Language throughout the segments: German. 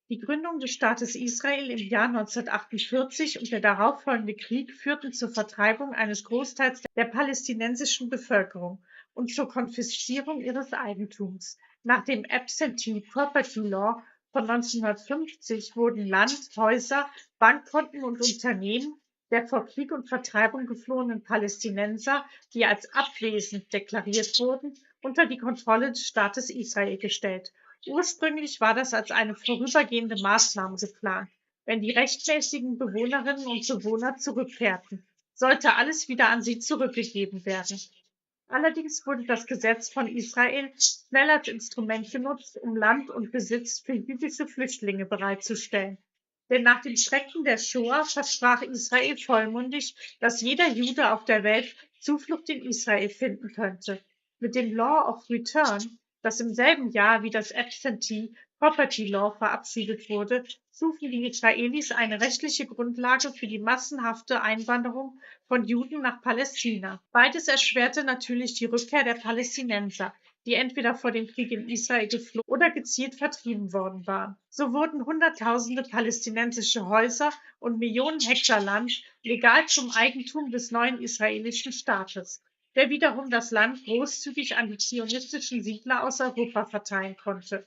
Die Gründung des Staates Israel im Jahr 1948 und der darauffolgende Krieg führten zur Vertreibung eines Großteils der palästinensischen Bevölkerung und zur Konfiszierung ihres Eigentums. Nach dem Absentee Property Law von 1950 wurden Land, Häuser, Bankkonten und Unternehmen der vor Krieg und Vertreibung geflohenen Palästinenser, die als abwesend deklariert wurden, unter die Kontrolle des Staates Israel gestellt. Ursprünglich war das als eine vorübergehende Maßnahme geplant. Wenn die rechtmäßigen Bewohnerinnen und Bewohner zurückkehrten, sollte alles wieder an sie zurückgegeben werden. Allerdings wurde das Gesetz von Israel schnell als Instrument genutzt, um Land und Besitz für jüdische Flüchtlinge bereitzustellen. Denn nach den Schrecken der Shoah versprach Israel vollmundig, dass jeder Jude auf der Welt Zuflucht in Israel finden könnte. Mit dem Law of Return, das im selben Jahr wie das Absentee Property Law verabschiedet wurde, schufen die Israelis eine rechtliche Grundlage für die massenhafte Einwanderung von Juden nach Palästina. Beides erschwerte natürlich die Rückkehr der Palästinenser, die entweder vor dem Krieg in Israel geflohen oder gezielt vertrieben worden waren. So wurden Hunderttausende palästinensische Häuser und Millionen Hektar Land legal zum Eigentum des neuen israelischen Staates, der wiederum das Land großzügig an die zionistischen Siedler aus Europa verteilen konnte.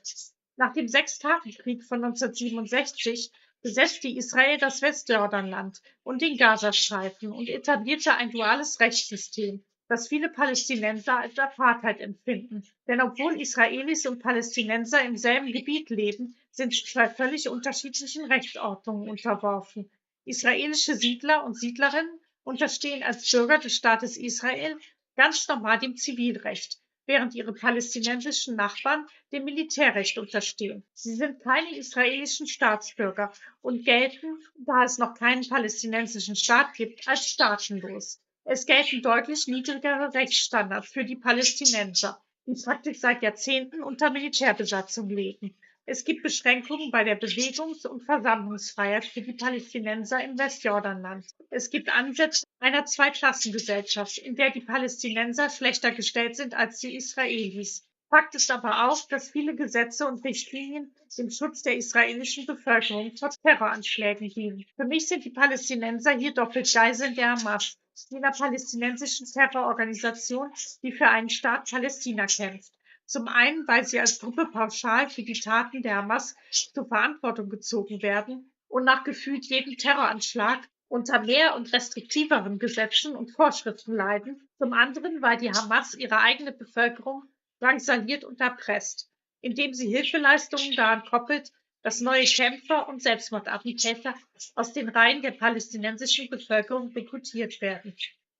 Nach dem Sechstagekrieg von 1967 besetzte Israel das Westjordanland und den Gazastreifen und etablierte ein duales Rechtssystem, das viele Palästinenser als Apartheid empfinden. Denn obwohl Israelis und Palästinenser im selben Gebiet leben, sind sie zwei völlig unterschiedlichen Rechtsordnungen unterworfen. Israelische Siedler und Siedlerinnen unterstehen als Bürger des Staates Israel ganz normal dem Zivilrecht, während ihre palästinensischen Nachbarn dem Militärrecht unterstehen. Sie sind keine israelischen Staatsbürger und gelten, da es noch keinen palästinensischen Staat gibt, als staatenlos. Es gelten deutlich niedrigere Rechtsstandards für die Palästinenser, die praktisch seit Jahrzehnten unter Militärbesatzung leben. Es gibt Beschränkungen bei der Bewegungs- und Versammlungsfreiheit für die Palästinenser im Westjordanland. Es gibt Ansätze einer Zweiklassengesellschaft, in der die Palästinenser schlechter gestellt sind als die Israelis. Fakt ist aber auch, dass viele Gesetze und Richtlinien dem Schutz der israelischen Bevölkerung vor Terroranschlägen dienen. Für mich sind die Palästinenser hier doppelt Geiseln der Hamas, jener palästinensischen Terrororganisation, die für einen Staat Palästina kämpft. Zum einen, weil sie als Gruppe pauschal für die Taten der Hamas zur Verantwortung gezogen werden und nach gefühlt jedem Terroranschlag unter mehr und restriktiveren Gesetzen und Vorschriften leiden. Zum anderen, weil die Hamas ihre eigene Bevölkerung drangsaliert und erpresst, indem sie Hilfeleistungen daran koppelt, dass neue Kämpfer und Selbstmordattentäter aus den Reihen der palästinensischen Bevölkerung rekrutiert werden.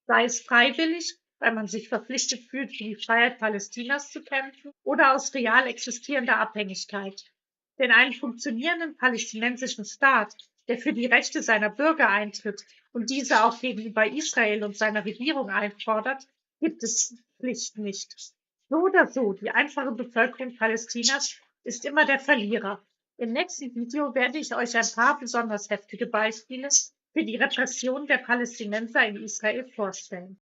Sei es freiwillig, weil man sich verpflichtet fühlt, für die Freiheit Palästinas zu kämpfen, oder aus real existierender Abhängigkeit. Denn einen funktionierenden palästinensischen Staat, der für die Rechte seiner Bürger eintritt und diese auch gegenüber Israel und seiner Regierung einfordert, gibt es schlicht nicht. So oder so, die einfache Bevölkerung Palästinas ist immer der Verlierer. Im nächsten Video werde ich euch ein paar besonders heftige Beispiele für die Repression der Palästinenser in Israel vorstellen.